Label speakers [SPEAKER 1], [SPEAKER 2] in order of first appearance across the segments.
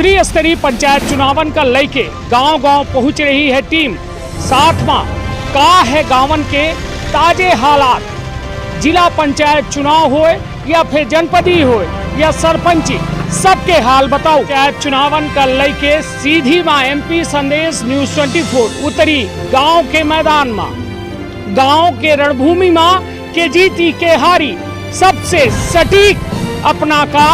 [SPEAKER 1] त्रिस्तरीय पंचायत चुनावन का लेके गांव-गांव पहुंच रही है टीम। साथ में का है गांवन के ताजे हालात, जिला पंचायत चुनाव होए या फिर जनपदी होए या सरपंची, सबके हाल बताओ। पंचायत चुनावन का लेके सीधी माँ MP संदेश न्यूज 24 उतरी गांव के मैदान में, गांव के रणभूमि में के जीती के हारी सबसे सटीक अपना का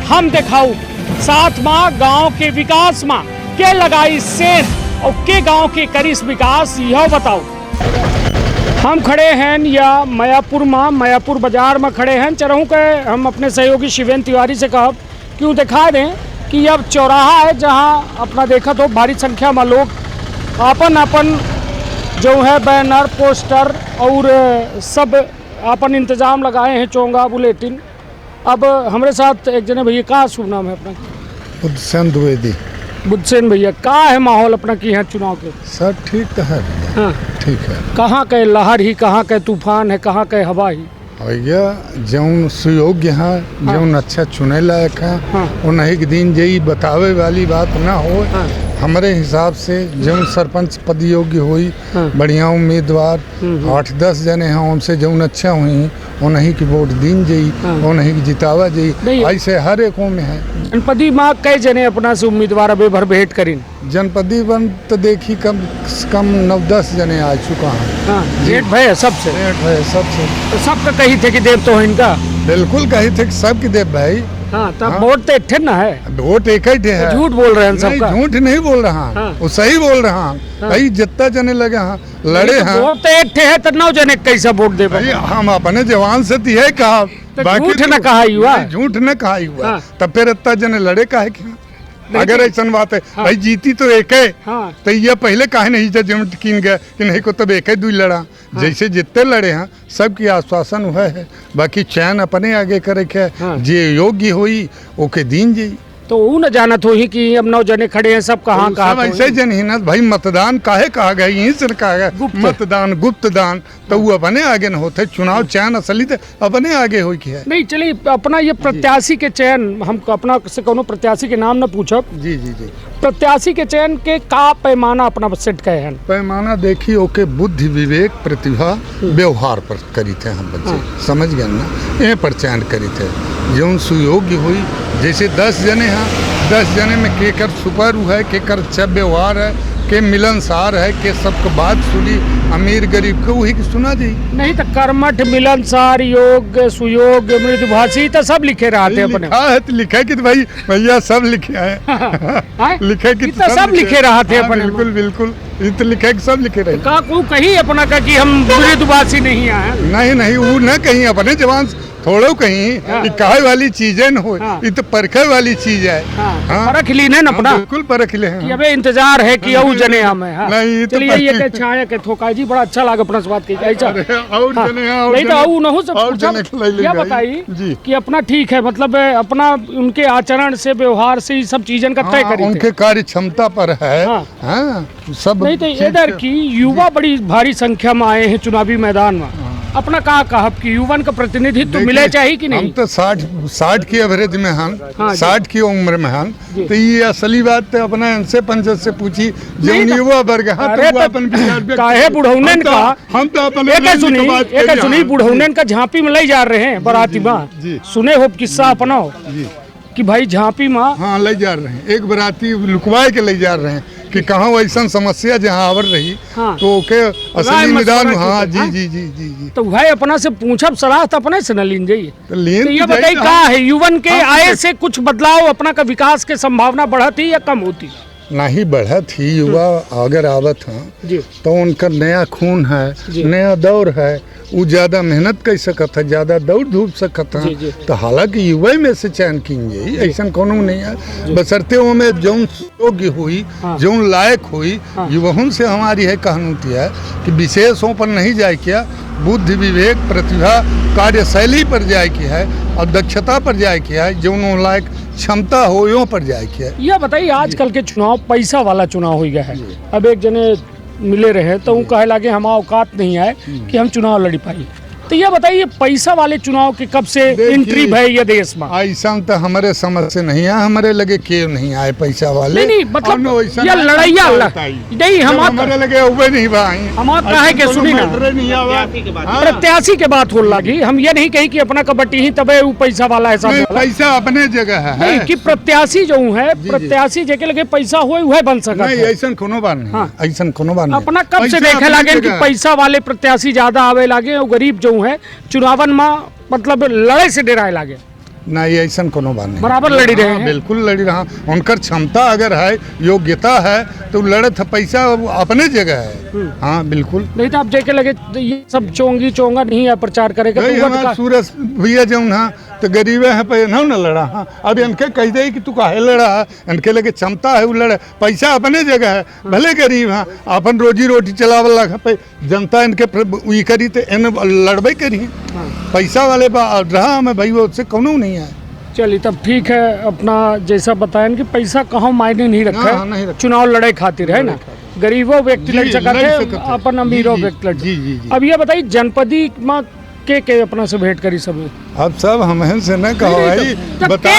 [SPEAKER 1] हम दिखाऊ। साथ में गांव के विकास में के लगाई सेन और के गांव के करीस विकास यह बताओ। हम खड़े हैं या मयापुर बाजार में खड़े हैं। चरहू के हम अपने सहयोगी शिवेंद्र तिवारी से कहा क्यों दिखा दें कि अब चौराहा है जहां अपना देखा तो भारी संख्या में लोग अपन जो है बैनर पोस्टर और सब अपन इंतजाम लगाए हैं, चोंगा बुलेटिन। अब हमारे साथ एक जने भैया, का शुभ नाम है अपना?
[SPEAKER 2] बुद्धसेन द्विवेदी।
[SPEAKER 1] बुद्धसेन भैया, का है माहौल अपना की है चुनाव के?
[SPEAKER 2] सर ठीक तो है।
[SPEAKER 1] हाँ
[SPEAKER 2] ठीक है।
[SPEAKER 1] कहाँ के लहर ही, कहाँ के तूफान है, कहाँ के हवा ही?
[SPEAKER 2] भैया जौन सुयोग्य है, जौन अच्छा चुने लायक है, उन्हीं के दिन यही बतावे वाली बात ना हो। हमारे हिसाब से जौन सरपंच पद योग्य हुई, बढ़िया उम्मीदवार 8-10 जने हैं, उनसे जौन अच्छा हुई उन्हीं की वोट दीन जाई, उन्हीं की जितावा जाई। ऐसे हर एक में है।
[SPEAKER 1] जनपदी में कई जने अपना से उम्मीदवार अबे भर भेंट करीन।
[SPEAKER 2] जनपदी बन तो देखी कम से कम 9-10 जने आ चुका है।
[SPEAKER 1] भेंट भय सबसे, तो सबका कही थे कि देव तो है इनका।
[SPEAKER 2] बिल्कुल कही थे कि सब की देव भाई।
[SPEAKER 1] हाँ, तब वोट तो एक ना है,
[SPEAKER 2] वोट एक ही है।
[SPEAKER 1] झूठ बोल रहे हैं सबका।
[SPEAKER 2] झूठ नहीं बोल रहा, वो सही बोल रहा है। भाई जितना जने लगे हाँ लड़े हैं,
[SPEAKER 1] वोट तो एक है तो 9 जने कैसे वोट दे?
[SPEAKER 2] हम अपने जवान से दिए कहा,
[SPEAKER 1] झूठ न कहा हुआ,
[SPEAKER 2] झूठ न कहा हुआ। तब फिर इतना जने लड़े काहे क्या? अगर ऐसा बात है भाई जीती तो एक है, तो ये पहले काहे नहीं जजमेंट कीन गया कि नहीं को तब एक ही दुई लड़ा। जैसे जितने लड़े हैं सबकी आश्वासन हुआ है, बाकी चयन अपने आगे करे के जे योग्य हुई ओके दीन जी।
[SPEAKER 1] तो वो न जानत हो ही कि अब 9 जने खड़े हैं, सब कहाँ कहाँ
[SPEAKER 2] ऐसे जन ही ना भाई। मतदान काहे कहा गया, यहीं से कहा गया मतदान गुप्त दान, तो वो अपने आगे न होते। चुनाव चयन असली तो अपने आगे हो की है।
[SPEAKER 1] नहीं चलिए अपना ये प्रत्याशी के चयन, हम अपना से कोनो प्रत्याशी के नाम न पूछब।
[SPEAKER 2] जी।
[SPEAKER 1] प्रत्याशी के चयन के का पैमाना अपना सेट कहे हैं? पैमाना
[SPEAKER 2] देखिए ओके बुद्धि विवेक प्रतिभा व्यवहार पर करी थे हम बच्चे, समझ गए ना, ये पर चयन करी थे जो सुयोग्य हुई। जैसे 10 जने हैं, 10 जने में के कर सुपर है, के कर अच्छा व्यवहार है, के मिलनसार है, के सबको बात सुनी, अमीर गरीब को वही सुना जी।
[SPEAKER 1] नहीं तो कर्मठ मिलनसार योग सुयोग मृदुभाषी तो सब लिखे रहते
[SPEAKER 2] अपने। लिखे कि भाई भैया सब लिखे है। लिखे कि
[SPEAKER 1] सब लिखे रहते अपने।
[SPEAKER 2] बिल्कुल तो लिखे कि सब लिखे रहे।
[SPEAKER 1] का को कहीं अपना का कि हम मृदुभाषी नहीं आए?
[SPEAKER 2] नहीं वो न कहीं अपने जवान थोड़ो कहीं कहे वाली चीजें न हो, ये तो परखे वाली चीज है।
[SPEAKER 1] परख ली न अपना,
[SPEAKER 2] बिल्कुल परख ले हैं।
[SPEAKER 1] अबे इंतजार है कि औ जने हमें।
[SPEAKER 2] नहीं
[SPEAKER 1] चलिए ये के छाया के थोका जी बड़ा अच्छा लगा अपना बात की। ऐसा
[SPEAKER 2] और जने
[SPEAKER 1] नहीं तो औ न हो सब क्या बताई कि अपना ठीक है, मतलब अपना उनके आचरण से व्यवहार से सब चीजन का तय करी,
[SPEAKER 2] उनके कार्य क्षमता पर है। सब
[SPEAKER 1] नहीं तो इधर की युवा बड़ी भारी संख्या में आए हैं चुनावी मैदान में। अपना कहा कि युवन का प्रतिनिधित्व मिले चाहिए कि नहीं?
[SPEAKER 2] हम तो 60 की एवरेज में हम 60 की उम्र में हम, तो ये असली बात तो अपना इनसे पंचायत से पूछी जो युवा वर्ग
[SPEAKER 1] काहे बुढ़ौनन का। हम तो एक सुनी बुढ़ौनन का झांपी में ले जा रहे हैं बराती में, सुने हो किस्सा अपना कि भाई झांपी में
[SPEAKER 2] ले जा रहे हैं, एक बराती लुकवाए के ले जा रहे हैं कि कहाँ ऐसा समस्या जहाँ आवर रही तो के असली निदान। जी।
[SPEAKER 1] तो भाई अपना से पूछब सलाह तो अपने से न लीन जाइए।
[SPEAKER 2] तो ये
[SPEAKER 1] बताइए का है युवन के आय से कुछ बदलाव अपना का विकास के संभावना बढ़ती या कम होती?
[SPEAKER 2] नहीं बढ़त ही, युवा अगर आवत हैं तो उनका नया खून है, नया दौर है, वो ज्यादा मेहनत कर सकत है, ज्यादा दौड़ धूप सकत है। तो हालांकि युवा में से चयन कीजिए, ऐसा कोनो नहीं है। बसरते वो में जौन योग्य हुई, जौन लायक हुई, युवाओं से हमारी है कहानूती है कि विशेषों पर नहीं जाए किया, बुद्धि विवेक प्रतिभा कार्यशैली पर जाए की है और दक्षता पर जाए की है, जौन लायक क्षमता हो यो पर जाए की है।
[SPEAKER 1] यह बताइए आजकल के चुनाव पैसा वाला चुनाव हो गया है। अब एक जने मिले रहे तो वो कहे लगे हम औकात नहीं है कि हम चुनाव लड़ी पाई। तो ये बताइए पैसा वाले चुनाव के कब से एंट्री है ये देश में?
[SPEAKER 2] ऐसा तो हमारे समझ से नहीं है, हमारे लगे क्यों नहीं आए पैसा वाले।
[SPEAKER 1] नहीं मतलब ये लड़ाइया नहीं
[SPEAKER 2] हमारे लगे उबे नहीं भाई
[SPEAKER 1] हमारा कहे के सुनी ना प्रत्याशी के बात हो लगी। हम ये नहीं कही कि अपना कबड्डी ही तबे वो पैसा वाला है,
[SPEAKER 2] पैसा अपने जगह है
[SPEAKER 1] कि प्रत्याशी जो है प्रत्याशी जेके लगे पैसा हुए वह बन सका
[SPEAKER 2] नहीं। ऐसा कोनो बात नहीं, ऐसा कोनो बात नहीं।
[SPEAKER 1] अपना कब से देखे लगे कि पैसा वाले प्रत्याशी ज्यादा आवे लगे और गरीब जो है चुनावन में मतलब लड़ाई से डराए लगे?
[SPEAKER 2] नहीं ऐसा कोनो बात नहीं,
[SPEAKER 1] बराबर लड़ी रहे हैं।
[SPEAKER 2] बिल्कुल लड़ी रहा। उनकर क्षमता अगर है, योग्यता है तो लड़त पैसा अपने जगह है। हाँ बिल्कुल।
[SPEAKER 1] नहीं तो आप जेके लगे ये सब चोंगा नहीं है प्रचार करेगा
[SPEAKER 2] तो सूरज भैया जो ना तो गरीब है पे ना लड़ा। हाँ अब इनके कह दे कि तू काहे लड़ा है, इनके लगे क्षमता है वो लड़े, पैसा अपने जगह है, भले गरीब। हाँ अपन रोजी रोटी चलावला पे जनता इनके वही करी तो इन लड़बे करी। पैसा वाले रहा हमें भाई वो उससे कौनो नहीं है।
[SPEAKER 1] चलिए तब ठीक है। अपना जैसा बताएं कि पैसा कहाँ मायने नहीं रखा है, चुनाव लड़ाई खातिर है ना, गरीबों व्यक्ति लड़ सकते हैं, अपन अमीरों व्यक्ति लड़। अब ये बताइए जनपदी में के अपना से भेंट करी सब?
[SPEAKER 2] अब सब हमें से न कहो भाई, बता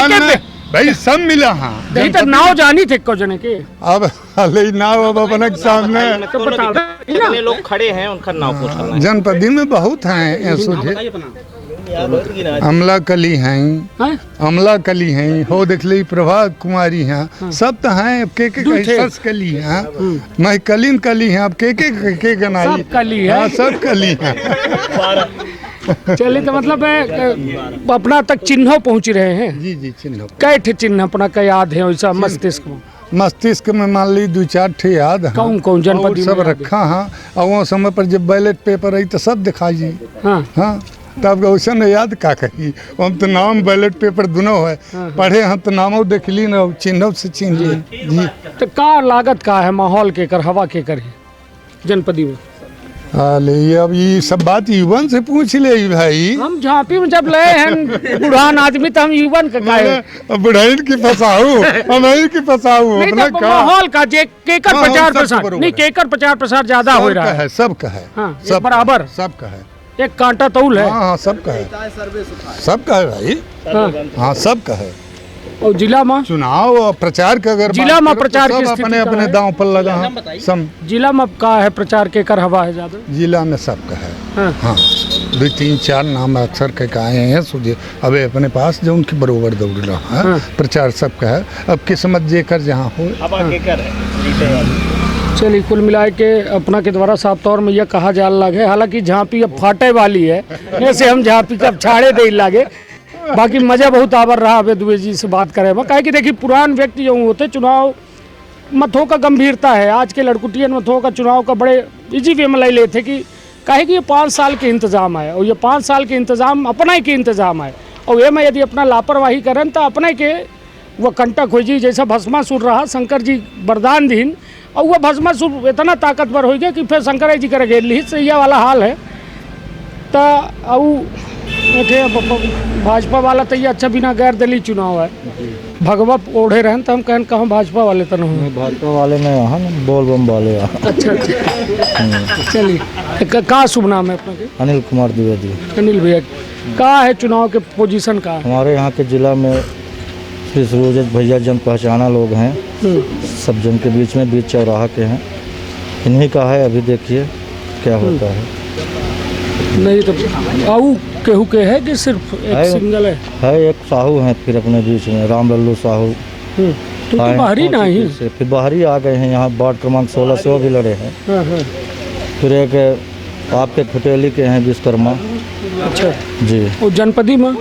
[SPEAKER 2] भाई सब मिला। हाँ
[SPEAKER 1] नहीं तो नाव जानी थे को जने के।
[SPEAKER 2] अब नाव अब अपने सामने
[SPEAKER 3] कितने लोग खड़े हैं उनका नाम पूछना है।
[SPEAKER 2] जनपदी में बहुत हैं, अमला कली हैं, अमला कली हैं, हो देख ली प्रभात कुमारी हैं, सब तो हैं। अब के सस कली हैं, मैं कलीन कली हैं, अब के गनाई
[SPEAKER 1] सब कली है,
[SPEAKER 2] सब कली हैं।
[SPEAKER 1] चलिए तो मतलब है अपना तक चिन्ह पहुंच रहे हैं।
[SPEAKER 2] जी जी चिन्ह
[SPEAKER 1] कै चिन्ह अपना का याद है वैसा मस्तिष्क में?
[SPEAKER 2] मस्तिष्क में मान ली 2-4 ठे याद है।
[SPEAKER 1] कौन जनपद
[SPEAKER 2] सब रखा। हाँ और वो समय पर जब बैलेट पेपर आई तो सब दिखाई जी। हाँ तब वैसा याद का कही, हम तो नाम बैलेट पेपर दोनों है पढ़े हैं तो नामों देख ली ना, चिन्ह से चिन्ह ली जी।
[SPEAKER 1] तो का लागत का है माहौल के कर हवा के कर जनपदी में?
[SPEAKER 2] ये अब ये सब बात युवन से पूछ ले भाई।
[SPEAKER 1] हम झांपी में जब ले हैं बुढ़ान आदमी तो हम युवन का काहे
[SPEAKER 2] बुढ़ाइन की फसाऊ हमें की फसाऊ
[SPEAKER 1] अपना का माहौल का जे केकर प्रचार प्रसार नहीं, केकर प्रचार प्रसार ज्यादा हो रहा है।
[SPEAKER 2] सबका है,
[SPEAKER 1] सब बराबर
[SPEAKER 2] सबका है,
[SPEAKER 1] एक कांटा तौल है।
[SPEAKER 2] हाँ सबका है, सबका है भाई। हाँ सबका है।
[SPEAKER 1] और जिला में
[SPEAKER 2] चुनाव प्रचार का अगर
[SPEAKER 1] जिला में प्रचार
[SPEAKER 2] सब अपने अपने दांव पर लगा। सब
[SPEAKER 1] जिला में का है प्रचार के कर हवा है ज्यादा?
[SPEAKER 2] जिला में सबका है। हाँ 2-3-4 नाम अक्सर के आए हैं सुझे अब अपने पास जो उनके बरोबर दौड़ रहा है। प्रचार सबका है, अब किस्मत जेकर जहाँ हो।
[SPEAKER 1] चलिए कुल मिलाए के अपना के द्वारा साफ तौर में यह कहा जा लगे, हालांकि झांपी अब फाटे वाली है, ऐसे हम झांपी कब छाड़े दे लागे। बाकी मजा बहुत आवर रहा अबे दुबे जी से बात करे में, काहे कि देखिए पुरान व्यक्ति जो होते चुनाव मथों का गंभीरता है। आज के लड़कुटियन मथों का चुनाव का बड़े इजी वे में ले लेते कि काहे कि ये 5 साल के इंतजाम है और ये 5 साल के इंतजाम अपना ही के इंतजाम है। और ये में यदि अपना लापरवाही करें तो अपने के वह कंटक हो जी। जैसा भस्मासुर रहा शंकर जी वरदान दीन और वह भस्मासुर इतना ताकतवर हो गया कि फिर शंकर जी कर गेली से यह वाला हाल है। तो भाजपा वाला तो ये अच्छा बिना गैर दलीय चुनाव है, भगवा ओढ़े रहन तो हम कहन कहाँ भाजपा वाले तो नहीं,
[SPEAKER 4] भाजपा वाले में यहाँ बोल बम वाले यहाँ।
[SPEAKER 1] अच्छा चलिए का शुभ नाम है अपना के?
[SPEAKER 4] अनिल कुमार द्विवेदी।
[SPEAKER 1] अनिल भैया का है चुनाव के पोजीशन का?
[SPEAKER 4] हमारे यहाँ के जिला में श्री सूरज भैया जन पहचाना लोग हैं, सब जन के बीच में बीच चौराहा के हैं, इन्हीं का है। अभी देखिए क्या होता है।
[SPEAKER 1] नहीं तो आऊ केहू के है कि सिर्फ एक सिंगल है?
[SPEAKER 4] एक साहू हैं फिर अपने बीच में राम लल्लू साहू।
[SPEAKER 1] तो बाहरी नहीं
[SPEAKER 4] फिर बाहरी आ गए हैं यहाँ, वार्ड क्रमांक 16 से वो भी लड़े हैं। फिर एक आपके खुटेली के हैं विश्वकर्मा।
[SPEAKER 1] अच्छा
[SPEAKER 4] जी।
[SPEAKER 1] और जनपदी में?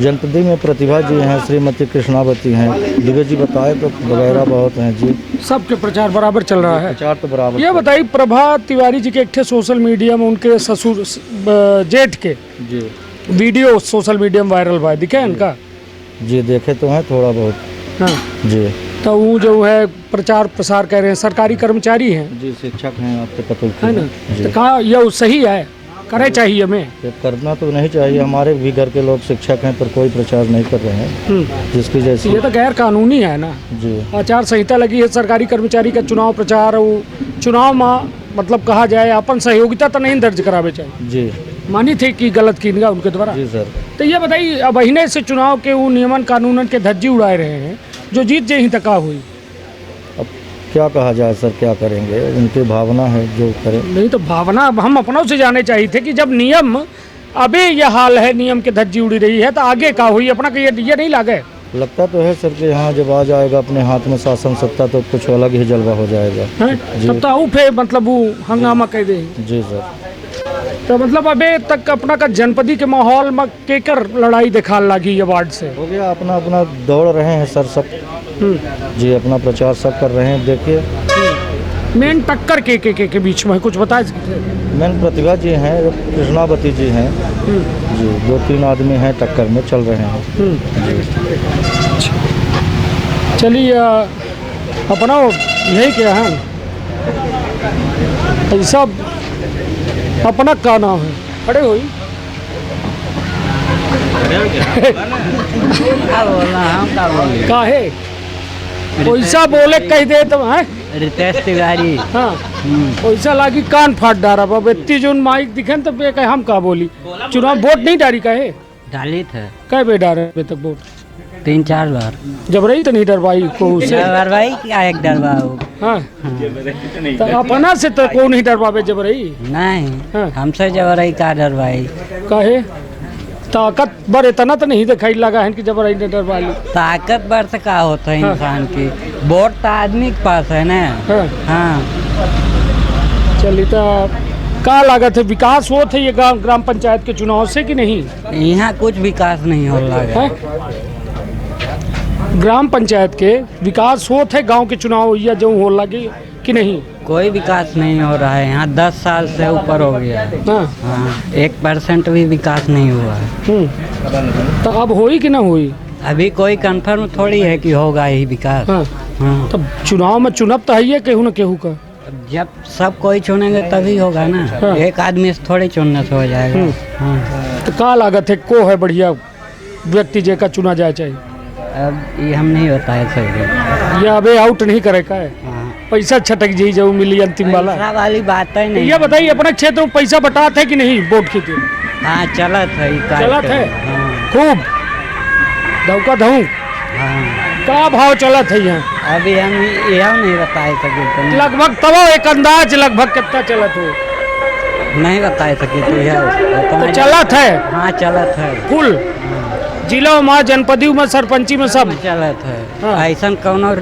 [SPEAKER 4] जनपदी में प्रतिभा जी हैं, श्रीमती कृष्णावती हैं, दिव्य जी बताए तो वगैरह बहुत हैं जी।
[SPEAKER 1] सबके प्रचार बराबर चल रहा है?
[SPEAKER 4] प्रचार तो बराबर।
[SPEAKER 1] ये बताइए प्रभा तिवारी जी के एक सोशल मीडिया में उनके ससुर जेठ के
[SPEAKER 4] जी
[SPEAKER 1] वीडियो सोशल मीडिया में वायरल हुआ है, दिखे इनका?
[SPEAKER 4] जी देखे तो हैं थोड़ा बहुत।
[SPEAKER 1] हाँ जी।
[SPEAKER 4] तो
[SPEAKER 1] वो जो है प्रचार प्रसार कर रहे हैं, सरकारी कर्मचारी हैं
[SPEAKER 4] जी, शिक्षक हैं आपके पता
[SPEAKER 1] है ना? तो कहा यह सही है, करे चाहिए हमें?
[SPEAKER 4] करना तो नहीं चाहिए, हमारे भी घर के लोग शिक्षक हैं पर कोई प्रचार नहीं कर रहे हैं जिसकी जैसे।
[SPEAKER 1] ये तो गैर कानूनी है ना
[SPEAKER 4] जी।
[SPEAKER 1] आचार संहिता लगी है, सरकारी कर्मचारी का चुनाव प्रचार चुनाव में मतलब कहा जाए अपन सहयोगिता तो नहीं दर्ज करावे चाहिए
[SPEAKER 4] जी।
[SPEAKER 1] मानी थी कि गलत की निगाह उनके द्वारा।
[SPEAKER 4] जी सर।
[SPEAKER 1] तो ये बताइए, अब महीने से चुनाव के वो नियमन कानूनन के धज्जी उड़ाए रहे हैं, जो जीत जे ही तका हुई।
[SPEAKER 4] अब क्या कहा जाए सर, क्या करेंगे, उनकी भावना है जो करें।
[SPEAKER 1] नहीं तो भावना हम अपनों से जाने चाहिए थे कि जब नियम अभी यह हाल है, नियम के धज्जी उड़ी रही है, तो आगे का हुई अपना का ये नहीं लागे।
[SPEAKER 4] लगता तो है सर कि यहाँ जब आ जाएगा अपने हाथ में शासन सत्ता तो कुछ अलग ही जलवा हो जाएगा। जी।
[SPEAKER 1] तब तो फिर मतलब वो हंगामा कह दे।
[SPEAKER 4] जी सर।
[SPEAKER 1] तो मतलब अबे तक अपना का जनपदी के माहौल में केकर लड़ाई दिखा लगी ये वार्ड से
[SPEAKER 4] हो गया, अपना अपना दौड़ रहे हैं सर सब। जी, अपना प्रचार सब कर रहे हैं। देखिए
[SPEAKER 1] मेन टक्कर के बीच में कुछ बता सकते हैं?
[SPEAKER 4] मैन प्रतिभा जी हैं, कृष्णावती जी हैं जी, 2-3 आदमी हैं टक्कर में चल रहे हैं।
[SPEAKER 1] चलिए अपना यही क्या है, ऐसा अपना का नाम है खड़े हुई का है पैसा बोले कह दे तो है
[SPEAKER 5] रितेश तिवारी।
[SPEAKER 1] हाँ पैसा लागी कान फाट डारा अब इतनी जो माइक दिखे तो बे कहे हम का बोली चुनाव वोट नहीं डारी कहे
[SPEAKER 5] डाली थे
[SPEAKER 1] कहे बे डारे अभी तक वोट
[SPEAKER 5] 3-4 बार
[SPEAKER 1] जब रही तो नहीं डरवाई को से
[SPEAKER 5] डरवाई क्या एक डरवाओ।
[SPEAKER 1] हाँ तो अपना से तो को नहीं डरवावे जब रही
[SPEAKER 5] नहीं
[SPEAKER 1] हाँ।
[SPEAKER 5] हमसे जब रही का डरवाई
[SPEAKER 1] कहे ताकत बर इतना तो नहीं दिखाई लगा है कि जब रही ने डरवा ली
[SPEAKER 5] ताकत बर से का होता है इंसान की, वोट तो आदमी के पास है ना।
[SPEAKER 1] हाँ।
[SPEAKER 5] हाँ
[SPEAKER 1] चलिए तो का लागत है विकास हो थे ये ग्राम पंचायत के चुनाव से कि नहीं?
[SPEAKER 5] यहाँ कुछ विकास नहीं हो रहा है।
[SPEAKER 1] ग्राम पंचायत के विकास हो थे गांव के चुनाव या जो हो लगे कि नहीं?
[SPEAKER 5] कोई विकास नहीं हो रहा है यहाँ, 10 साल से ऊपर हो गया है।
[SPEAKER 1] हाँ।
[SPEAKER 5] हाँ 1% भी विकास नहीं हुआ है।
[SPEAKER 1] तो अब होई कि ना होई?
[SPEAKER 5] अभी कोई कंफर्म थोड़ी है कि होगा ही विकास।
[SPEAKER 1] हाँ।
[SPEAKER 5] हाँ।
[SPEAKER 1] तो चुनाव में चुनाव तो है ही केहू न केहू का।
[SPEAKER 5] जब सब कोई चुनेंगे तभी होगा ना।
[SPEAKER 1] हाँ।
[SPEAKER 5] एक आदमी से थोड़ी चुनने से हो जाएगा। हाँ।
[SPEAKER 1] तो का लागत है को है बढ़िया व्यक्ति जे का चुना जाए चाहिए?
[SPEAKER 5] अब ये हम नहीं बताए सही।
[SPEAKER 1] ये अबे आउट नहीं करे का है,
[SPEAKER 5] हाँ।
[SPEAKER 1] पैसा छटक जी जो मिली अंतिम वाला
[SPEAKER 5] पैसा वाली बात है नहीं।
[SPEAKER 1] ये बताइए अपने क्षेत्र में पैसा बटाते है कि नहीं वोट के दिन?
[SPEAKER 5] हाँ चलत है ई कार्य
[SPEAKER 1] चलत है?
[SPEAKER 5] हाँ।
[SPEAKER 1] खूब धौका धऊ
[SPEAKER 5] हाँ।
[SPEAKER 1] का भाव चलत है यहाँ?
[SPEAKER 5] अभी हम यह नहीं बताए सके तो
[SPEAKER 1] लगभग तब एक अंदाज लगभग कितना चलत हो?
[SPEAKER 5] नहीं बताए सके तो यह
[SPEAKER 1] तो चलत है
[SPEAKER 5] हाँ चलत है
[SPEAKER 1] फुल जिला में जनपदी में सरपंची में सब
[SPEAKER 5] चलत है।
[SPEAKER 1] हाँ।
[SPEAKER 5] ऐसा कौनो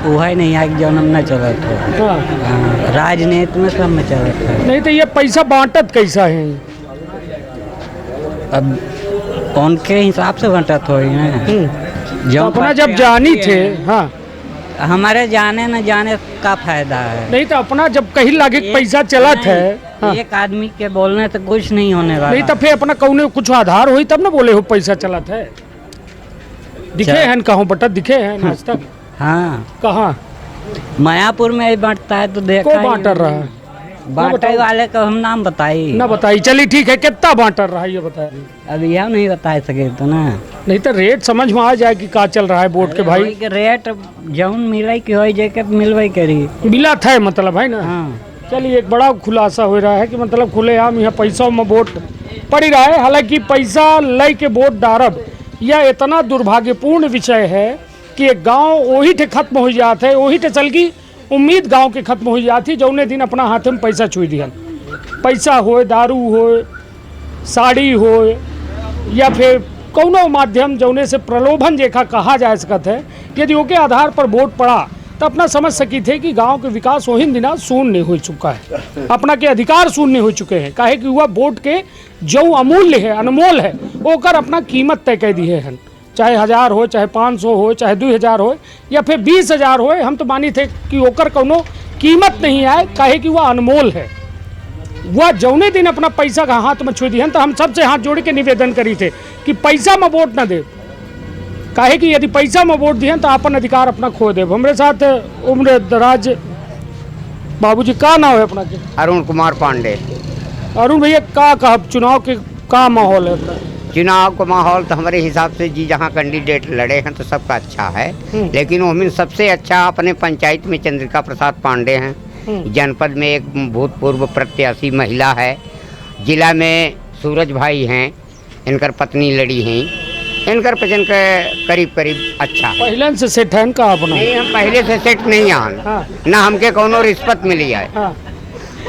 [SPEAKER 5] उहा नहीं है कि जन्म न चलत हो।
[SPEAKER 1] हाँ।
[SPEAKER 5] हाँ, राजनीति में सब में चलत है।
[SPEAKER 1] नहीं तो ये पैसा बांटत कैसा है?
[SPEAKER 5] अब उनके हिसाब से बंटत हो
[SPEAKER 1] तो अपना जब जानी थे हाँ
[SPEAKER 5] हमारे जाने न जाने का फायदा है।
[SPEAKER 1] नहीं तो अपना जब कहीं लागे पैसा चलत है हाँ।
[SPEAKER 5] एक आदमी के बोलने से कुछ नहीं होने वाला।
[SPEAKER 1] नहीं तो फिर अपना कौने कुछ आधार हुई तब ना बोले हो पैसा चलत है। दिखे हैं कहाँ बटत दिखे हैं आज तक?
[SPEAKER 5] हाँ
[SPEAKER 1] कहाँ
[SPEAKER 5] मायापुर में ही बांटता है तो देखा
[SPEAKER 1] को बांटर रहा है?
[SPEAKER 5] बांटे वाले का हम नाम बताई
[SPEAKER 1] ना बताई चलिए ठीक है कितना बांटर रहा है ये बताइए।
[SPEAKER 5] अब यह नहीं बता सके तो ना।
[SPEAKER 1] नहीं तो रेट समझ में आ जाए कि का चल रहा है वोट के भाई।
[SPEAKER 5] के रेट जौन मिले की हो जाए मिलवे करी
[SPEAKER 1] मिला था मतलब है ना।
[SPEAKER 5] हाँ।
[SPEAKER 1] चलिए एक बड़ा खुलासा हो रहा है कि मतलब खुलेआम यहाँ पैसा में वोट पड़ रहा है। हालांकि पैसा ले के वोट डारब यह इतना दुर्भाग्यपूर्ण विषय है कि एक गांव वही ठे खत्म हो जाते है, वही ठे चल की उम्मीद गांव के खत्म हो जाती जौने दिन अपना हाथ में पैसा छुई दिहन। पैसा हो दारू हो साड़ी हो या फिर कौनो माध्यम जौने से प्रलोभन जेखा कहा जा सकता है, यदि ओके आधार पर वोट पड़ा तो अपना समझ सकी थे कि गांव के विकास वही दिना शून्य हो चुका है, अपना के अधिकार शून्य हो चुके हैं। काहे कि वह वोट के जो अमूल्य है अनमोल है ओकर अपना कीमत तय कर दिए हैं। चाहे 1000 हो चाहे 500 हो चाहे 2000 हो या फिर 20,000 हो, हम तो मानी थे कि ओकर कोनो कीमत नहीं आए। काहे कि वह अनमोल है। वह जौने दिन अपना पैसा का हाथ में छू दिहन तो हम सबसे हाथ जोड़ के निवेदन करी थे कि पैसा में वोट न दे। काहे कि यदि पैसा में वोट दिहन तो अपन अधिकार अपना खो दे। हमारे साथ उम्र दराज बाबूजी का नाम है अपना के?
[SPEAKER 6] अरुण कुमार पांडे।
[SPEAKER 1] अरुण भैया का कहा चुनाव के का माहौल है अपना?
[SPEAKER 6] चुनाव का माहौल तो हमारे हिसाब से जी जहाँ कैंडिडेट लड़े हैं तो सबका अच्छा है, लेकिन उनमें सबसे अच्छा अपने पंचायत में चंद्रिका प्रसाद पांडे हैं। जनपद में एक भूतपूर्व प्रत्याशी महिला है। जिला में सूरज भाई हैं, इनकर पत्नी लड़ी हैं, इनकर पचन के करीब करीब अच्छा है।
[SPEAKER 1] पहले से सेट है इनका अपना?
[SPEAKER 6] नहीं, हम पहले से सेट नहीं आन।
[SPEAKER 1] हाँ।
[SPEAKER 6] ना हमके कोनो रिश्वत मिली है।
[SPEAKER 1] हाँ।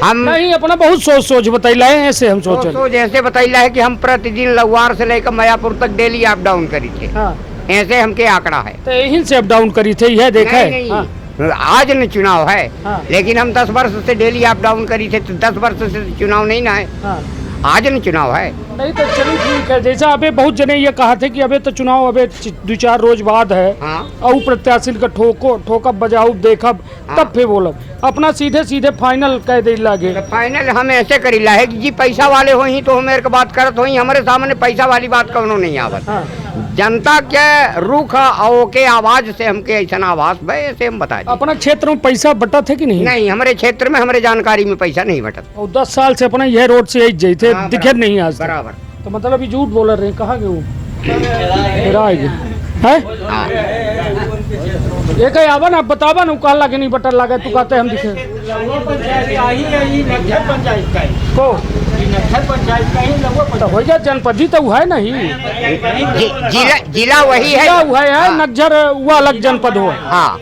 [SPEAKER 6] हम
[SPEAKER 1] नहीं अपना बहुत सोच बतैला है, ऐसे हम सोच
[SPEAKER 6] तो जैसे बतैला है कि हम प्रतिदिन लवार से लेकर मायापुर तक डेली अप डाउन करी थे।
[SPEAKER 1] हाँ।
[SPEAKER 6] ऐसे हमके आंकड़ा है।
[SPEAKER 1] तो यही से अप डाउन करी थे, यह देखा है?
[SPEAKER 6] नहीं,
[SPEAKER 1] हाँ।
[SPEAKER 6] आज न चुनाव है।
[SPEAKER 1] हाँ।
[SPEAKER 6] लेकिन हम 10 वर्ष से डेली अप डाउन करी थे, तो 10 वर्ष से चुनाव नहीं ना है।
[SPEAKER 1] हाँ।
[SPEAKER 6] आज न चुनाव है।
[SPEAKER 1] नहीं तो चलिए ठीक है, जैसा अबे बहुत जने ये कहा थे कि अबे तो चुनाव अबे 2-4 रोज बाद है।
[SPEAKER 6] हाँ।
[SPEAKER 1] और प्रत्याशी का ठोकब बजाऊ देखब तब फिर बोलब। अपना सीधे सीधे फाइनल कह दे लागे।
[SPEAKER 6] तो फाइनल हम ऐसे करीला है कि जी पैसा वाले हो ही तो हम मेरे को बात करत हो ही, हमारे सामने पैसा वाली बात कौनो नहीं आवत।
[SPEAKER 1] हाँ।
[SPEAKER 6] जनता के रुख और के आवाज से हमके ऐसा आवाज भाई ऐसे हम बता दें।
[SPEAKER 1] अपना क्षेत्र में पैसा बटा थे कि नहीं?
[SPEAKER 6] नहीं, हमारे क्षेत्र में हमारे जानकारी में पैसा नहीं बटत।
[SPEAKER 1] और 10 साल से अपना यह रोड से आई थे,
[SPEAKER 6] हाँ,
[SPEAKER 1] दिखे नहीं आज तक।
[SPEAKER 6] बराबर।
[SPEAKER 1] तो मतलब अभी झूठ बोल रहे हैं, कहाँ गए वो? है ये कहीं आवा ना बतावा ना, कहा लगे नहीं बटन लगा, तू कहते हम दिखे को तो हो जाए जनपदी तो है नहीं,
[SPEAKER 6] जिला वही है।
[SPEAKER 1] हुआ है नक्झर, वो अलग जनपद हो।
[SPEAKER 6] हाँ।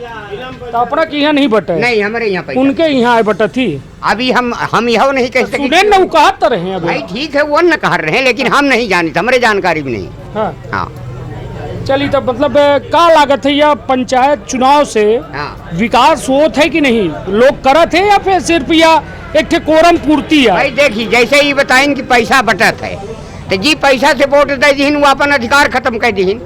[SPEAKER 1] तो अपना की यहाँ नहीं बटे?
[SPEAKER 6] नहीं, हमारे यहाँ पैसा
[SPEAKER 1] उनके यहाँ है बटा थी।
[SPEAKER 6] अभी हम यह नहीं कह सकते।
[SPEAKER 1] सुने न कहा तो रहे हैं
[SPEAKER 6] भाई, ठीक है वो न कह रहे हैं, लेकिन हम नहीं जानी, हमारे जानकारी भी नहीं।
[SPEAKER 1] हाँ।
[SPEAKER 6] हाँ।
[SPEAKER 1] चलिए तो मतलब का लागत है या पंचायत चुनाव से
[SPEAKER 6] हाँ।
[SPEAKER 1] विकास होत है कि नहीं, लोग करत है या फिर सिर्फ या एक कोरम पूर्ति है?
[SPEAKER 6] भाई देखिए, जैसे ही बताइन कि पैसा बटत है तो जी पैसा से वोट दे दीन, वो अपन अधिकार खत्म कर दीन।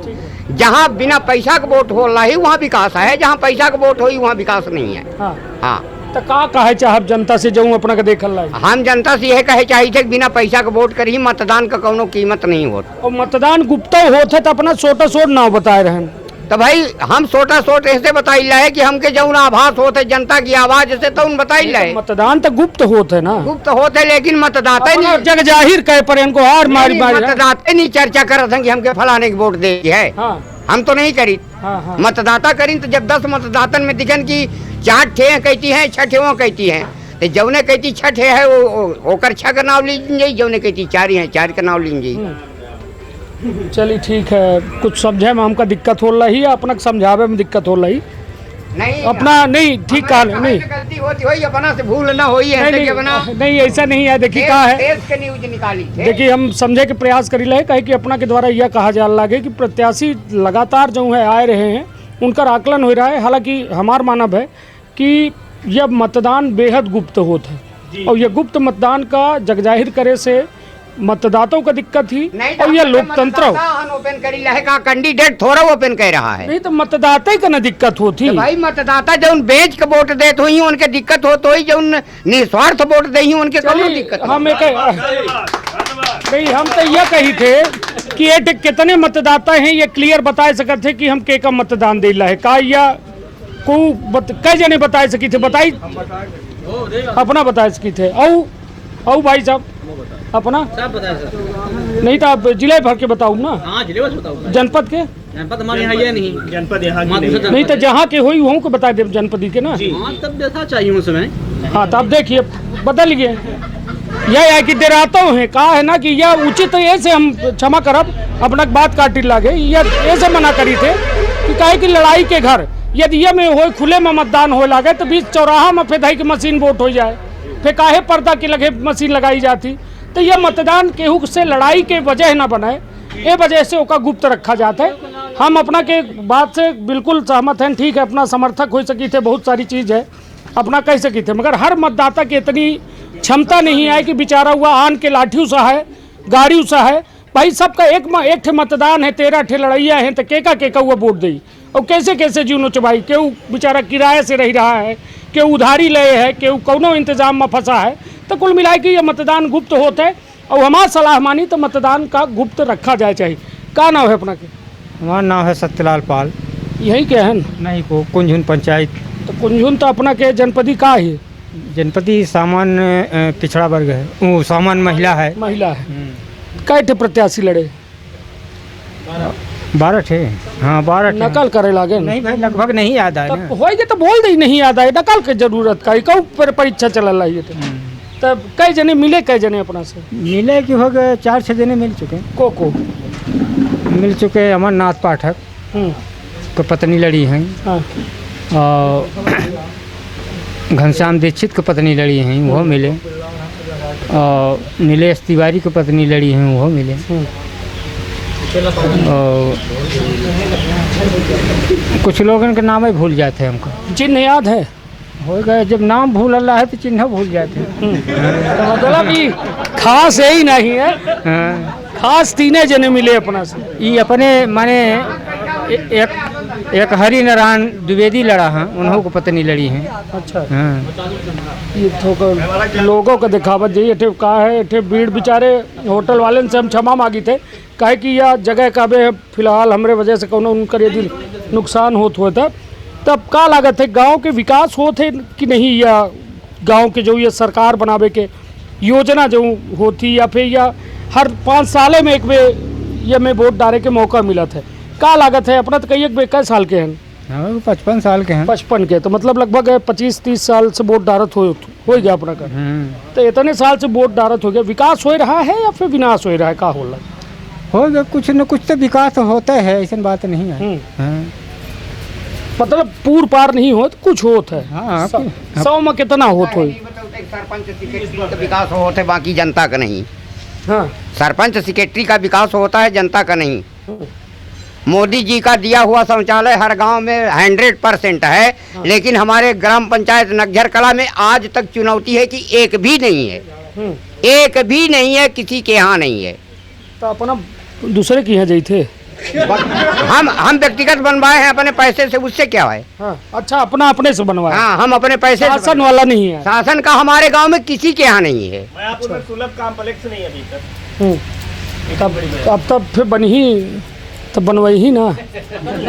[SPEAKER 6] जहाँ बिना पैसा का वोट हो रहा है वहाँ विकास है, जहाँ पैसा का वोट हो वहाँ विकास नहीं है।
[SPEAKER 1] हाँ।
[SPEAKER 6] हाँ।
[SPEAKER 1] तो का कहे चाहब जनता से जाऊँ अपना के देखल लाई?
[SPEAKER 6] हम जनता से यह कहे चाहिए थे कि बिना पैसा का वोट करी, मतदान का कोनो कीमत नहीं होत।
[SPEAKER 1] और मतदान गुप्त होता है तो अपना छोटा छोट नाव बताए रहे।
[SPEAKER 6] तो भाई हम छोटा छोट ऐसे बताई है कि हमके जौन आभास होते जनता की आवाज से तो उन बताई है।
[SPEAKER 1] मतदान तो गुप्त होते ना?
[SPEAKER 6] गुप्त होते, लेकिन मतदाता
[SPEAKER 1] अपना जग जाहिर कहे पर इनको हार मारी मारी
[SPEAKER 6] मतदाता नहीं चर्चा करते हैं कि हमके फलाने की वोट दे है।
[SPEAKER 1] हाँ।
[SPEAKER 6] हम तो नहीं करी।
[SPEAKER 1] हाँ।
[SPEAKER 6] मतदाता करी तो जब 10 मतदातन में दिखन की 4 ठे कहती हैं, 6 ठे कहती हैं, तो जौने कहती 6 ठे है वो कर 6 का नाम लीजिए, जौने कहती 4 है 4 का नाम लीजिए।
[SPEAKER 1] चलिए ठीक है, कुछ समझे में हमका दिक्कत हो रही है, अपना समझावे में दिक्कत हो रही
[SPEAKER 6] नहीं
[SPEAKER 1] अपना नहीं ठीक कहा नहीं
[SPEAKER 6] गलती होती होई, अपना से भूल ना होई है
[SPEAKER 1] नहीं,
[SPEAKER 6] कि अपना
[SPEAKER 1] नहीं ऐसा नहीं है। देखिए कहा है,
[SPEAKER 6] देश के न्यूज निकाली थे।
[SPEAKER 1] देखिए हम समझे के प्रयास करी रहे, कहे कि अपना के द्वारा यह कहा जा लगे कि प्रत्याशी लगातार जो है आए रहे हैं, उनका आकलन हो रहा है। हालांकि हमार मानव है कि यह मतदान बेहद गुप्त होता है और यह गुप्त मतदान का जगजाहिर करे से मतदाताओं का दिक्कत ही और यह लोकतंत्र
[SPEAKER 6] ओपन करी है का कैंडिडेट थोड़ा ओपन कह रहा है।
[SPEAKER 1] नहीं तो मतदाता का ना दिक्कत होती
[SPEAKER 6] तो भाई मतदाता जो बेच के वोट देते हुई उनके दिक्कत हो, तो ही जो निस्वार्थ वोट दे ही उनके कोनो दिक्कत
[SPEAKER 1] हम एक नहीं, हम तो यह कही थे कि ये कितने मतदाता हैं ये क्लियर बता सकते थे कि हम के का मतदान दे है का या को कई जने बता सकी थे, बताई अपना बता सकी थे। औ भाई साहब अपना नहीं तो आप जिले भर के बताऊँ ना?
[SPEAKER 3] हाँ, जिले बस बताऊँ।
[SPEAKER 1] जनपद के?
[SPEAKER 3] जनपद हमारे यहाँ ये नहीं, जनपद यहाँ
[SPEAKER 1] नहीं तो जहाँ के हुई वहाँ को बता दे जनपदी के ना।
[SPEAKER 3] हाँ, तब जैसा चाहिए उस समय।
[SPEAKER 1] हाँ तो आप देखिए बदल गए, यह है कि डराता है कहा है ना कि यह उचित ऐसे हम क्षमा करब अपना बात काटी लागे, यह ऐसे मना करी थे कि कहे कि लड़ाई के घर यदि ये में हो खुले में मतदान हो लगे तो बीच चौराहा में फेदाई की मशीन वोट हो जाए, फिर काहे पर्दा के लगे मशीन लगाई जाती। तो यह मतदान केहू से लड़ाई के वजह ना बनाए, ये वजह से उसका गुप्त रखा जाता है। हम अपना के बात से बिल्कुल सहमत हैं, ठीक है अपना समर्थक हो सकी थे, बहुत सारी चीज़ है अपना कह सकी थे, मगर हर मतदाता की इतनी क्षमता नहीं है कि बेचारा हुआ आन के लाठी सा है गाड़ी सा है। भाई सबका एक ठे मतदान है, 13 ठे लड़ैया हैं, तो केका हुआ वोट दी और कैसे कैसे जीवनो चबाई। केहू बेचारा किराए से रह रहा है, केहू उधारी ले है, केहू कौनो इंतजाम में फंसा है। तो कुल मिला के ये मतदान गुप्त होता है और हमारा सलाह मानी तो मतदान का गुप्त रखा जाए चाहिए। क्या नाम है अपना के?
[SPEAKER 7] हमारा नाम है सत्यलाल पाल।
[SPEAKER 1] यही क्या है?
[SPEAKER 7] नहीं को कुंझुन पंचायत।
[SPEAKER 1] तो कुंझुन तो अपना के जनपदी का है?
[SPEAKER 7] जनपदी सामान्य पिछड़ा वर्ग है, वो सामान्य महिला है।
[SPEAKER 1] महिला है। कै ठे प्रत्याशी लड़े?
[SPEAKER 7] 12 ठे। हाँ 12 ठे।
[SPEAKER 1] नकल करे लागे?
[SPEAKER 7] नहीं भाई, लगभग नहीं याद आए ना।
[SPEAKER 1] होएगा तो बोल दे नहीं याद आए, नकल के जरूरत का कहूँ पर परीक्षा चल रही है। तब कई जने मिले, कई जने अपना से
[SPEAKER 7] मिले कि हो गए 4-6 जने मिल चुके हैं।
[SPEAKER 1] को
[SPEAKER 7] मिल चुके अमरनाथ पाठक को पत्नी लड़ी हैं,
[SPEAKER 1] हाँ
[SPEAKER 7] और घनश्याम दीक्षित की पत्नी लड़ी हैं, वो मिले, और नीलेश तिवारी की पत्नी लड़ी हैं, वो मिले, और कुछ लोगों के नाम ही भूल जाते हैं हमको।
[SPEAKER 1] चिन्ह याद है?
[SPEAKER 7] हो गए, जब नाम भूल रहा है तो चिन्ह भूल जाते हैं।
[SPEAKER 1] तो मतलब ये खास यही नहीं है,
[SPEAKER 7] हाँ,
[SPEAKER 1] खास तीने जने मिले अपना से।
[SPEAKER 7] ये अपने माने एक हरि नारायण द्विवेदी लड़ा है, उन्हों को पत्नी लड़ी हैं।
[SPEAKER 1] अच्छा,
[SPEAKER 7] हाँ,
[SPEAKER 1] ये तो लोगों का दिखावत जी एठे का है, एठे भीड़ बेचारे होटल वाले से हम क्षमा मांगी थे, काहे कि यह जगह काबे फिलहाल हमरे वजह से कोनो उनकर यदि नुकसान होत होता तब का लागत है, गांव के विकास होते कि नहीं, या गांव के जो ये सरकार बनावे के योजना जो होती, या फिर या हर 5 साल में एक बेर ये में वोट डाले के मौका मिला था, का लागत है? अपना तो कई एक कै साल के हैं?
[SPEAKER 7] हाँ, 55 साल के हैं।
[SPEAKER 1] 55 के, तो मतलब लगभग 25-30 साल से वोट डालत हो गया अपना का। तो इतने साल से वोट डालत हो गया, विकास हो रहा है या फिर विनाश हो रहा है, का हो रहा
[SPEAKER 7] हो गया? कुछ न कुछ तो विकास होता है, ऐसी बात नहीं है। हाँ।
[SPEAKER 1] मतलब पूर पार नहीं हो तो कुछ होता है।
[SPEAKER 7] हाँ,
[SPEAKER 1] 100 में कितना होता है?
[SPEAKER 6] सरपंच सेक्रेटरी का विकास होता है, बाकी जनता का नहीं।
[SPEAKER 1] हाँ,
[SPEAKER 6] सरपंच सेक्रेटरी का विकास होता है, जनता का नहीं। मोदी जी का दिया हुआ शौचालय हर गांव में 100% है, लेकिन हमारे ग्राम पंचायत नगझर कला में आज तक चुनौती है कि एक भी नहीं है, एक भी नहीं है, किसी के यहाँ नहीं है।
[SPEAKER 1] तो अपना दूसरे के यहाँ जाई थे?
[SPEAKER 6] हम व्यक्तिगत बनवाए हैं अपने पैसे से, उससे क्या है?
[SPEAKER 1] हाँ, अच्छा, अपना अपने से बनवाया?
[SPEAKER 6] हाँ, हम अपने पैसे से।
[SPEAKER 1] शासन वाला नहीं है?
[SPEAKER 6] शासन का हमारे गांव में किसी के यहाँ नहीं है।
[SPEAKER 3] सुलभ कॉम्प्लेक्स नहीं अभी तक।
[SPEAKER 1] तब फिर बन ही तो बनवाई ही ना।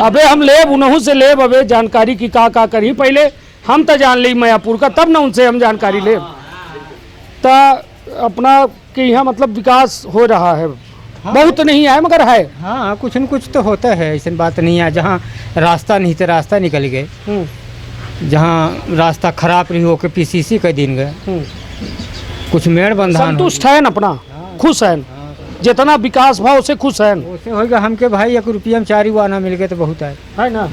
[SPEAKER 1] अबे हम लेब उन्हों से लेब, अबे जानकारी की का करी, पहले हम तो जान ली मायापुर का, तब ना उनसे हम जानकारी लेब। तो अपना के यहाँ मतलब विकास हो रहा है? हाँ, बहुत नहीं है मगर है।
[SPEAKER 7] हाँ, कुछ न कुछ तो होता है, ऐसी बात नहीं है। जहाँ रास्ता नहीं तो रास्ता निकल गए, जहाँ रास्ता खराब रही हो के PCC का दिन गए, कुछ मेड़ बंधान।
[SPEAKER 1] संतुष्ट है अपना? खुश है? जितना विकास भाव से खुश है?
[SPEAKER 7] उसे होगा हमके भाई 1 रुपया में 4 आना मिल गए तो बहुत है
[SPEAKER 1] ना।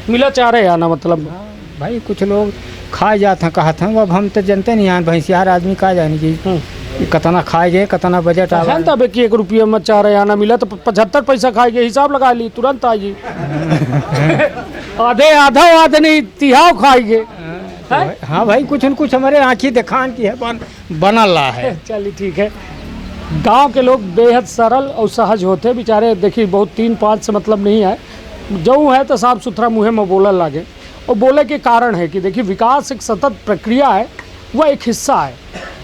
[SPEAKER 1] मिला 4 आना मतलब
[SPEAKER 7] भाई कुछ लोग खा जाते हैं, कहा था। अब हम तो जनते नहीं आन, भैंसियार आदमी का जाने की कतना खाए गए, कतना बजट आ
[SPEAKER 1] है। तब कि 1 रुपया में 4 आना मिला तो 75 पैसा खाएंगे, हिसाब लगा ली तुरंत आई। आधे आधा नहीं तिहाव खाएंगे।
[SPEAKER 7] हाँ भाई, कुछ न कुछ हमारे आँखी दिखान की है, बना ला है।
[SPEAKER 1] चलिए ठीक है। गांव के लोग बेहद सरल और सहज होते बेचारे, देखिए बहुत 3-5 से मतलब नहीं है, जो है तो साफ सुथरा मुँह में बोलने लगे। और बोले के कारण है कि देखिए विकास एक सतत प्रक्रिया है, वह एक हिस्सा है,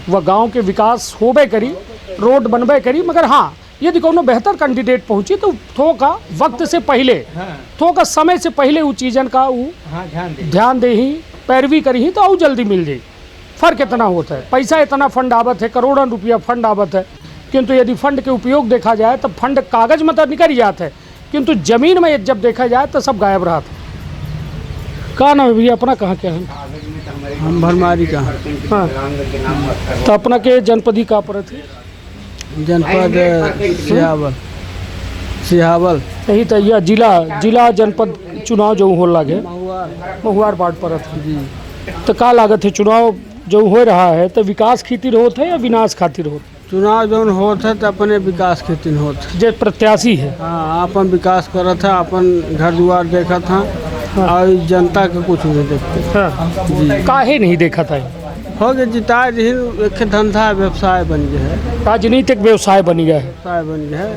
[SPEAKER 1] वह गांव के विकास होबे करी, रोड बनबे करी, मगर हाँ यदि कोनो बेहतर कैंडिडेट पहुंची तो थोड़ा वक्त से पहले, थोड़ा समय से पहले वो चीज़न का वो ध्यान दे ही, पैरवी करी ही तो और जल्दी मिल जाए। फर्क इतना होता है, पैसा इतना फंड आवत है, करोड़ों रुपया फंड आवत है, किंतु यदि फंड के उपयोग देखा जाए तो फंड कागज में तो निकल जाता है, किंतु जमीन में जब देखा जाए तो सब गायब रहा था। कहाँ ना भैया अपना कहाँ क्या है?
[SPEAKER 8] हम भरमारी का।
[SPEAKER 1] हाँ, तो अपना के जनपदी का पर थे?
[SPEAKER 8] जनपद सिहावल।
[SPEAKER 1] यही तो यह जिला जनपद चुनाव जो हो लगे महुआर वार्ड पर जी। तो का लागत है चुनाव जो हो रहा है तो विकास खातिर होता है या विनाश खातिर होता है?
[SPEAKER 8] चुनाव जो होता है तो अपने विकास खातिर होता
[SPEAKER 1] जो प्रत्याशी है।
[SPEAKER 8] हाँ, अपन विकास करा था, अपन घर द्वार देखा था। हाँ। और जनता के कुछ नहीं देखते।
[SPEAKER 1] हाँ। जी, काहे नहीं देखा था?
[SPEAKER 8] हो गया जिता एक धंधा व्यवसाय बन गया है,
[SPEAKER 1] राजनीतिक व्यवसाय बन गया है,
[SPEAKER 8] व्यवसाय बन गया है,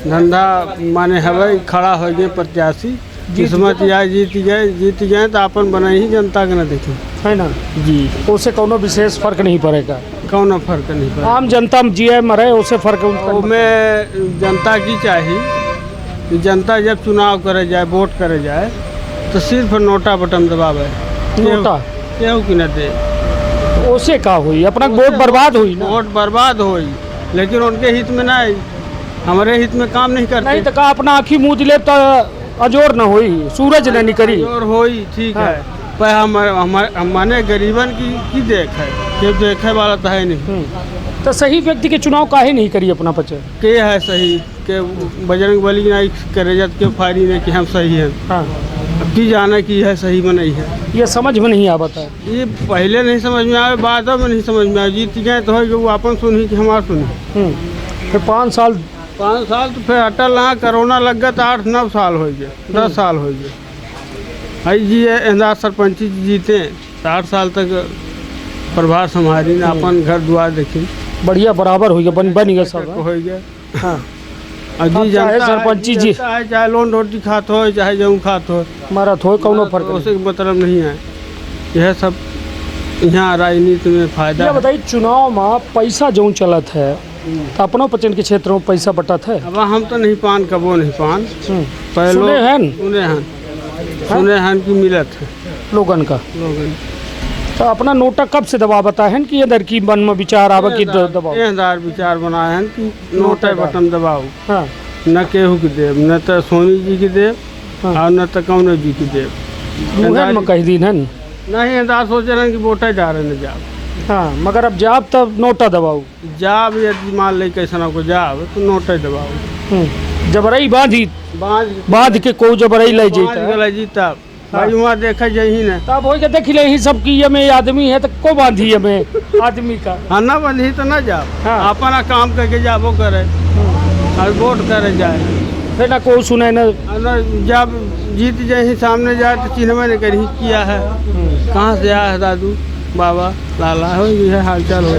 [SPEAKER 8] धंधा माने हवे खड़ा हो गए प्रत्याशी, किस्मत या जीत गए तो अपन बना ही जनता के न देखे,
[SPEAKER 1] है ना जी। उससे कोनो विशेष फर्क नहीं पड़ेगा?
[SPEAKER 8] कौन फर्क नहीं पड़ेगा,
[SPEAKER 1] आम जनता में जिए मरे उससे फर्क
[SPEAKER 8] में जनता की चाहिए कि जनता जब चुनाव करे जाए, वोट करे जाए तो सिर्फ नोटा बटन दबावे,
[SPEAKER 1] नोटा
[SPEAKER 8] केहू की न दे,
[SPEAKER 1] उससे का हुई? अपना वोट बर्बाद हुई ना?
[SPEAKER 8] वोट बर्बाद हुई, लेकिन उनके हित में नहीं, हमारे हित में काम नहीं करते।
[SPEAKER 1] नहीं तो का अपना आँखी मूँद ले तो अजोर न हुई, सूरज न निकली
[SPEAKER 8] अजोर होई, ठीक
[SPEAKER 1] हाँ।
[SPEAKER 8] है, पर हमारे गरीबन की देख है कि देखे वाला तो है नहीं।
[SPEAKER 1] तो सही व्यक्ति के चुनाव काहे नहीं करी अपना पचे?
[SPEAKER 8] के है सही के बजरंग बली नहीं करे जात के फायरी ने कि हम सही हैं।
[SPEAKER 1] हाँ,
[SPEAKER 8] अब की जाना की है सही में नहीं है,
[SPEAKER 1] ये समझ में नहीं आता है।
[SPEAKER 8] ये पहले नहीं समझ में आए, बाद में नहीं समझ में आए। जीत गए तो है कि वो अपन सुनी कि हमार सुनी।
[SPEAKER 1] फिर 5 साल
[SPEAKER 8] तो फिर अटल ना कोरोना लग गया तो 8-9 साल हो गए, 10 साल हो गए। भाई जी इंदा सरपंची जीते 8 साल तक प्रभार संभाली ना, अपन घर द्वार देखी
[SPEAKER 1] बढ़िया बराबर हो गया, बन गया सब
[SPEAKER 8] हो गया।
[SPEAKER 1] हाँ,
[SPEAKER 8] अजी
[SPEAKER 1] चाहे सरपंची जी
[SPEAKER 8] चाहे लोन रोटी खात हो चाहे गेहूँ खात हो,
[SPEAKER 1] हमारा थोड़ा कौनो फर्क नहीं।
[SPEAKER 8] उससे मतलब नहीं है। यह सब यहाँ राजनीति में फायदा
[SPEAKER 1] ये बताइए, चुनाव में पैसा जो चलत है तो अपनों पचन के क्षेत्रों में पैसा बटत है?
[SPEAKER 8] अब हम तो नहीं पान कबो नहीं पान पहले सुने हैं कि मिलत है
[SPEAKER 1] लोगन का। तो अपना नोटा कब से दबा बताए हैं कि ये दर की मन में विचार आवे कि दबाओ?
[SPEAKER 8] एहदार विचार बनाए हैं कि नोटा बटन दबाओ।
[SPEAKER 1] हाँ,
[SPEAKER 8] न केहू की देव, न तो सोनी जी की देव और न तो कौनो जी की देव।
[SPEAKER 1] मुहर में कह दिन है
[SPEAKER 8] नहीं एहदार सोचे रहे कि वोटा जा रहे न जाओ।
[SPEAKER 1] हाँ, मगर अब जाब तब नोटा दबाओ।
[SPEAKER 8] जाब यदि मान ले कैसा को जाब तो नोटा दबाओ।
[SPEAKER 1] जबरई बांध के को जबरई ले
[SPEAKER 8] जीता भाई वहाँ देखा जाही न
[SPEAKER 1] तब हो देख ले ही सब की ये में आदमी है तो को बांधी में आदमी का।
[SPEAKER 8] हाँ ना बंधी तो ना जाओ। हाँ। अपना काम करके जाबो करे और वोट करे जाए,
[SPEAKER 1] फिर ना को सुने न
[SPEAKER 8] जब जीत जाए सामने जाए तो चिन्हवे ने कहीं किया है, कहाँ से आया है दादू बाबा लाला हो है हालचाल हो।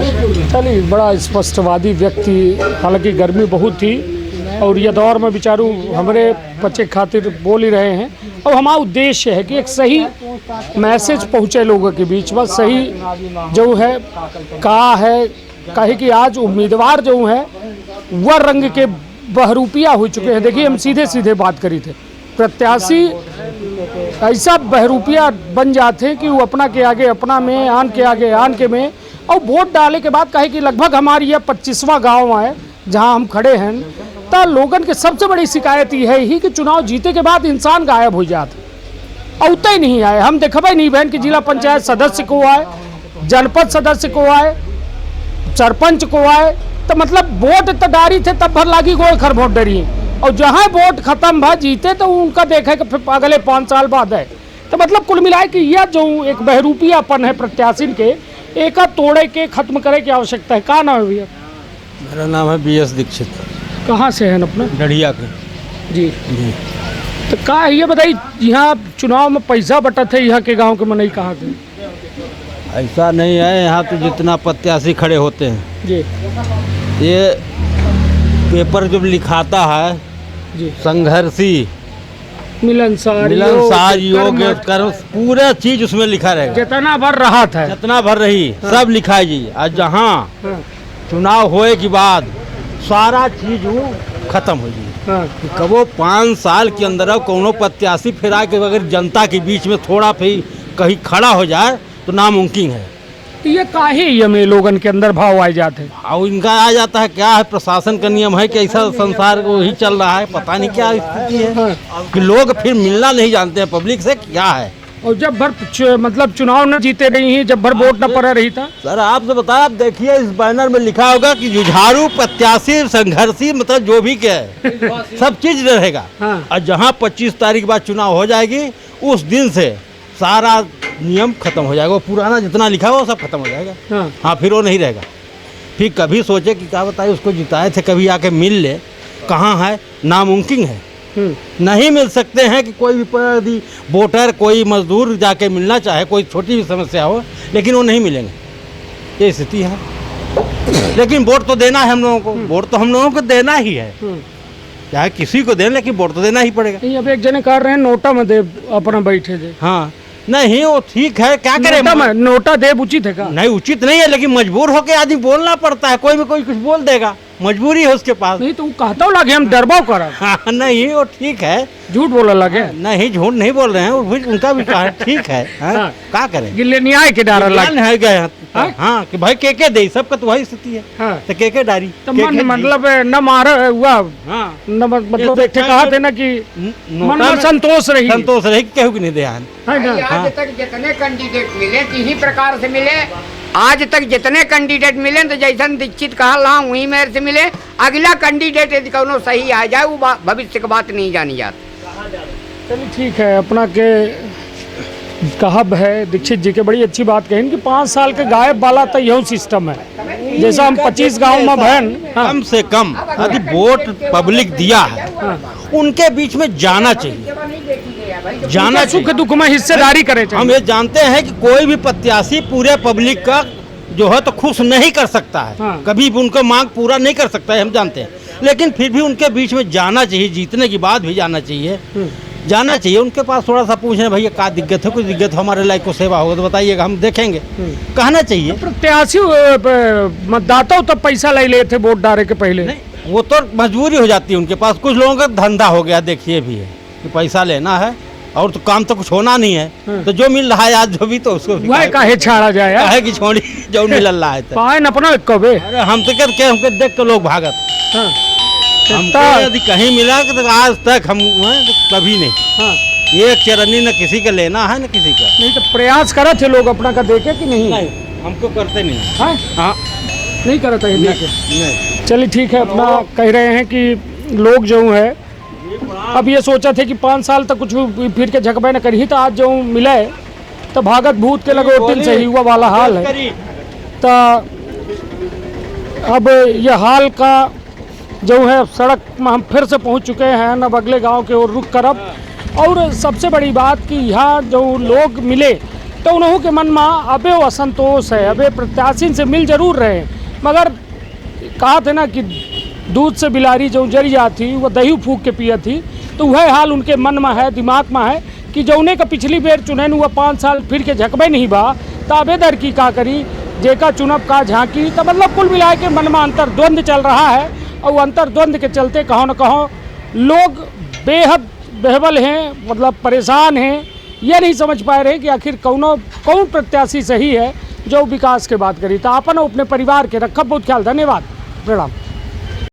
[SPEAKER 1] चलिए, बड़ा स्पष्टवादी व्यक्ति, हालांकि गर्मी बहुत थी और ये दौर में बेचारू हमारे बच्चे खातिर बोल ही रहे हैं। और हमारा उद्देश्य है कि एक सही मैसेज पहुँचे लोगों के बीच में, सही जो है कहा है कहे कि आज उम्मीदवार जो है वह रंग के बहरूपिया हो चुके हैं। देखिए, हम सीधे सीधे बात करी थे, प्रत्याशी ऐसा बहरूपिया बन जाते हैं कि वो अपना के आगे अपना में, आन के आगे आन के में, और वोट डाले के बाद कहे कि लगभग हमारी यह 25वां गांव है जहां हम खड़े हैं। तो लोगन के सबसे बड़ी शिकायत ये है ही कि चुनाव जीते के बाद इंसान गायब हो जाते, औते ही नहीं आए। हम देखबे नहीं बहन कि जिला पंचायत सदस्य को आए, जनपद सदस्य को आए, सरपंच को आए, तो मतलब वोट तो डारी थे तब भर लागी गोल खर वोट डरी, और जहाँ वोट खत्म भा जीते तो उनका देखे कि फिर अगले 5 साल बाद है। तो मतलब कुल मिलाए कि यह जो एक बहरूपियापन है प्रत्याशी के, एक तोड़े के खत्म करे की आवश्यकता है। कहाँ नाम है भैया?
[SPEAKER 9] मेरा नाम है BS दीक्षित।
[SPEAKER 1] कहाँ से हैं अपना?
[SPEAKER 9] डढ़िया के।
[SPEAKER 1] जी जी। तो कहा ये बताइए, यहाँ चुनाव में पैसा बटत है, यहाँ के गांव के मनई कहाँ के?
[SPEAKER 9] ऐसा नहीं है, यहाँ तो जितना प्रत्याशी खड़े होते हैं
[SPEAKER 1] जी,
[SPEAKER 9] ये पेपर जब लिखाता है
[SPEAKER 1] जी,
[SPEAKER 9] संघर्षी
[SPEAKER 1] मिलनसार
[SPEAKER 9] योग कर्म पूरा चीज उसमें लिखा रहेगा।
[SPEAKER 1] जितना भर रहा था,
[SPEAKER 9] जितना भर रही सब लिखा है जी। और जहाँ चुनाव होए के बाद सारा चीज वो खत्म हो जाए। कबो 5 साल के अंदर कोनो प्रत्याशी फिर आके अगर जनता के बीच में थोड़ा भी कहीं खड़ा हो जाए तो नामुमकिन है।
[SPEAKER 1] तो ये काहे ये में लोगन के अंदर भाव आ जाते हैं?
[SPEAKER 9] और इनका आ जाता है, क्या है प्रशासन का नियम है कि ऐसा संसार को ही चल रहा है, पता नहीं क्या स्थिति है कि लोग फिर मिलना नहीं जानते हैं पब्लिक से क्या है।
[SPEAKER 1] और जब भर मतलब चुनाव न जीते नहीं है, जब भर वोट न पड़ा रही था।
[SPEAKER 9] सर आपसे बताया, आप देखिए इस बैनर में लिखा होगा कि जुझारू प्रत्याशी संघर्षी, मतलब जो भी क्या है सब चीज रहेगा। और जहाँ 25 तारीख बाद चुनाव हो जाएगी उस दिन से सारा नियम खत्म हो जाएगा, वो पुराना जितना लिखा हुआ वो सब खत्म हो जाएगा। हाँ, फिर वो नहीं रहेगा। फिर कभी सोचे कि क्या बताइए उसको जिताए थे, कभी आके मिल ले, कहाँ है, नामुमकिन है। नहीं मिल सकते हैं कि कोई भी वोटर, कोई मजदूर जाके मिलना चाहे, कोई छोटी भी समस्या हो, लेकिन वो नहीं मिलेंगे, ये स्थिति है। लेकिन वोट तो देना है हम लोगों को, वोट तो हम लोगों को देना ही है, चाहे किसी को दें, लेकिन वोट तो देना ही पड़ेगा।
[SPEAKER 1] अब एक जने कर रहे हैं नोटा में दे अपना बैठे दे।
[SPEAKER 9] हाँ, नहीं वो ठीक है, क्या करें,
[SPEAKER 1] नोटा दे उचित है का?
[SPEAKER 9] नहीं उचित नहीं है, लेकिन मजबूर होकर आदमी बोलना पड़ता है, कोई भी कोई कुछ बोल देगा। मजबूरी है उसके पास।
[SPEAKER 1] नहीं तो वो कहता हूँ लगे हम डरबाव कर
[SPEAKER 9] हाँ, नहीं वो ठीक है,
[SPEAKER 1] झूठ बोला लगे
[SPEAKER 9] नहीं झूठ नहीं बोल रहे हैं, वो भी उनका भी कहा ठीक है। हाँ, क्या करें,
[SPEAKER 1] गिल्ले न्याय के डार लगे
[SPEAKER 9] है गए। हाँ कि भाई के दे, सबका तो वही स्थिति है।
[SPEAKER 1] हाँ।
[SPEAKER 9] तो के डारी
[SPEAKER 1] तो मन मतलब न मारा हुआ।
[SPEAKER 9] हाँ,
[SPEAKER 1] न मतलब एक कहा थे ना कि मन में संतोष रही
[SPEAKER 9] केहू की नहीं ध्यान।
[SPEAKER 6] आज तक जितने कैंडिडेट मिले इसी प्रकार से मिले, आज तक जितने कैंडिडेट मिले तो जैसन दीक्षित कहा वही मेरे से मिले। अगला कैंडिडेट यदि कोनो सही आ जाए वो भविष्य की बात नहीं जानी जाती।
[SPEAKER 1] चलिए ठीक है, अपना के कहब है दीक्षित जी के बड़ी अच्छी बात कही कि 5 साल के गायब वाला तो यही सिस्टम है। जैसा हम 25 गांव में बहन
[SPEAKER 9] कम से कम यदि वोट पब्लिक दिया है उनके बीच में जाना चाहिए, जाना
[SPEAKER 1] सुख दुख में हिस्सेदारी करे।
[SPEAKER 9] हम ये जानते हैं कि कोई भी प्रत्याशी पूरे पब्लिक का जो है तो खुश नहीं कर सकता है।
[SPEAKER 1] हाँ।
[SPEAKER 9] कभी भी उनका मांग पूरा नहीं कर सकता है, हम जानते हैं, लेकिन फिर भी उनके बीच में जाना चाहिए, जीतने की बाद भी जाना चाहिए, जाना चाहिए उनके पास। थोड़ा सा पूछे भैया क्या दिक्कत है, कुछ दिक्कत हमारे लायक को सेवा होगा तो बताइएगा, हम देखेंगे, कहना चाहिए।
[SPEAKER 1] प्रत्याशी मतदाता तब पैसा ले लेते वोट डाले के पहले,
[SPEAKER 9] नहीं वो तो मजबूरी हो जाती है उनके पास। कुछ लोगों का धंधा हो गया, देखिए भी है कि पैसा लेना है और तो काम तो कुछ होना नहीं है, तो जो मिल रहा है आज जो भी तो उसको
[SPEAKER 1] काहे छाड़ा जाए
[SPEAKER 9] है कि छोड़ी जो मिल रहा है।
[SPEAKER 1] पाए अपना कबे
[SPEAKER 9] हम तो क्या हमको देख के लोग भागत। हमको यदि कहीं मिला तो आज तक हम कभी नहीं।
[SPEAKER 1] हाँ।
[SPEAKER 9] एक चरनी न किसी का लेना है न किसी का।
[SPEAKER 1] नहीं तो प्रयास करा थे लोग अपना का देखे कि नहीं?
[SPEAKER 9] हमको करते नहीं।
[SPEAKER 1] हाँ?
[SPEAKER 9] हाँ
[SPEAKER 1] नहीं करता है देखे।
[SPEAKER 9] नहीं।
[SPEAKER 1] चलिए ठीक है, अपना कह रहे हैं कि लोग जो है अब ये सोचा थे कि 5 साल तक कुछ फिर के झकबे न करी, तो आज जो मिले तो भागत भूत के लगे ओटिल से ही हुआ वाला हाल है। तो अब ये हाल का जो है सड़क में हम फिर से पहुंच चुके हैं, अब अगले गांव के ओर रुख करब। और सबसे बड़ी बात कि यहाँ जो लोग मिले तो उन्हों के मन में अबे वो असंतोष है, अबे प्रत्याशी से मिल जरूर रहे, मगर कहा थे ना कि दूध से बिलारी जो जरिया थी वो दही फूक के पिया थी, तो वह हाल उनके मन में है, दिमाग में है कि जौने का पिछली बेर चुनैन हुआ 5 साल फिर के झकबे नहीं बा, ताबेदर की का करी, जेका चुनब का झांकी। तो मतलब कुल मिला के मन में अंतर्द्वंद चल रहा है, और अंतर्द्वंद के चलते कहो न कहो लोग बेहद बेहबल हैं, मतलब परेशान हैं, ये नहीं समझ पा रहे कि आखिर कौन प्रत्याशी सही है जो विकास के बात करी। तो अपन अपने परिवार के रखब बहुत ख्याल। धन्यवाद, प्रणाम।